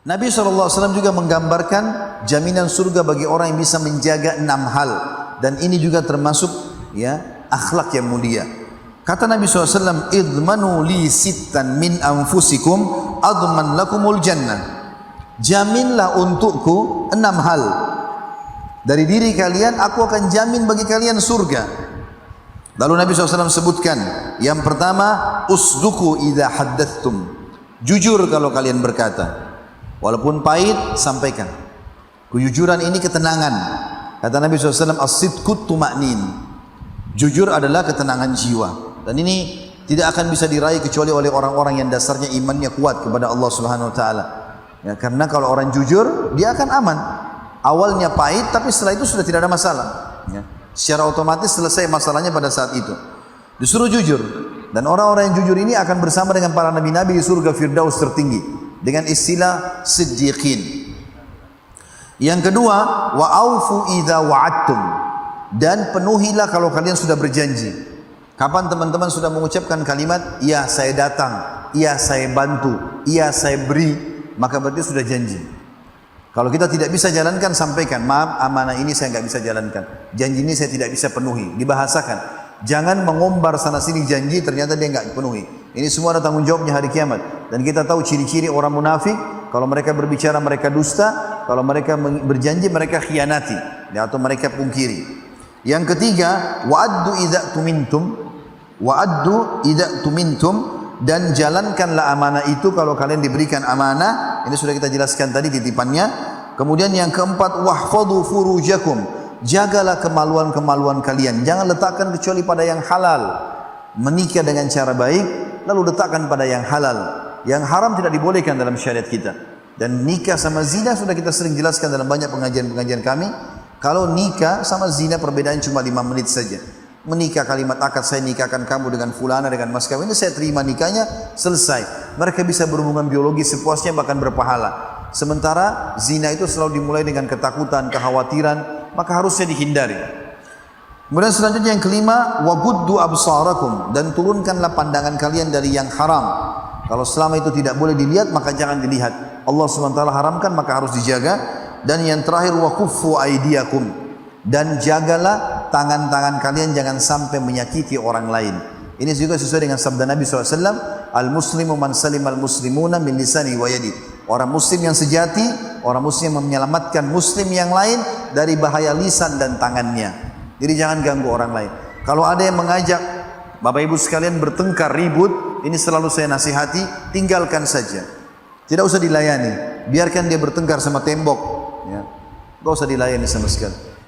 Nabi SAW juga menggambarkan jaminan surga bagi orang yang bisa menjaga 6 hal, dan ini juga termasuk ya akhlak yang mulia. Kata Nabi SAW, idmanu li sittan min anfusikum adman lakumul jannah. Jaminlah untukku 6 hal dari diri kalian, aku akan jamin bagi kalian surga. Lalu Nabi SAW sebutkan, yang pertama, usduku idha haddathtum. Jujur kalau kalian berkata. Walaupun pahit, sampaikan. Kejujuran ini ketenangan. Kata Nabi SAW, as-sidqu tuma'nin. Jujur adalah ketenangan jiwa. Dan ini tidak akan bisa diraih kecuali oleh orang-orang yang dasarnya imannya kuat kepada Allah Subhanahu Wa Taala. Ya, karena kalau orang jujur, dia akan aman. Awalnya pahit, tapi setelah itu sudah tidak ada masalah. Ya. Secara otomatis selesai masalahnya pada saat itu. Disuruh jujur. Dan orang-orang yang jujur ini akan bersama dengan para nabi-nabi di surga Firdaus tertinggi. Dengan istilah siddiqin. Yang kedua, wa aufu idza wa'adtum. Dan penuhilah kalau kalian sudah berjanji. Kapan teman-teman sudah mengucapkan kalimat, iya saya datang, iya saya bantu, iya saya beri, maka berarti sudah janji. Kalau kita tidak bisa jalankan, sampaikan, maaf amanah ini saya nggak bisa jalankan, janji ini saya tidak bisa penuhi. Dibahasakan. Jangan mengombar sana sini janji ternyata dia nggak penuhi. Ini semua ada tanggung jawabnya hari kiamat. Dan kita tahu ciri-ciri orang munafik, kalau mereka berbicara mereka dusta, kalau mereka berjanji mereka khianati, ya, atau mereka pungkiri. Yang ketiga, wa'addu idza tumintum, wa'addu idza tumintum, dan jalankanlah amanah itu kalau kalian diberikan amanah. Ini sudah kita jelaskan tadi titipannya. Kemudian yang keempat, wahfadhu furujakum, jagalah kemaluan-kemaluan kalian, jangan letakkan kecuali pada yang halal. Menikah dengan cara baik, lalu letakkan pada yang halal. Yang haram tidak dibolehkan dalam syariat kita. Dan nikah sama zina sudah kita sering jelaskan dalam banyak pengajian-pengajian kami. Kalau nikah sama zina perbedaannya cuma 5 menit saja. Menikah kalimat akad, saya nikahkan kamu dengan fulana, dengan mas kawin, saya terima nikahnya, selesai. Mereka bisa berhubungan biologi sepuasnya bahkan berpahala. Sementara zina itu selalu dimulai dengan ketakutan, kekhawatiran, maka harusnya dihindari. Kemudian selanjutnya yang kelima, waguddu absarakum, dan turunkanlah pandangan kalian dari yang haram. Kalau selama itu tidak boleh dilihat, maka jangan dilihat. Allah SWT haramkan, maka harus dijaga. Dan yang terakhir, wakuffu aidiakum, dan jagalah tangan-tangan kalian jangan sampai menyakiti orang lain. Ini juga sesuai dengan sabda Nabi SAW, al-muslimu man salim al-muslimuna min lisani wa yadi. Orang muslim yang sejati, orang muslim yang menyelamatkan muslim yang lain dari bahaya lisan dan tangannya. Jadi jangan ganggu orang lain. Kalau ada yang mengajak Bapak Ibu sekalian bertengkar, ribut, ini selalu saya nasihati, tinggalkan saja. Tidak usah dilayani. Biarkan dia bertengkar sama tembok. Ya. Gak usah dilayani sama sekali.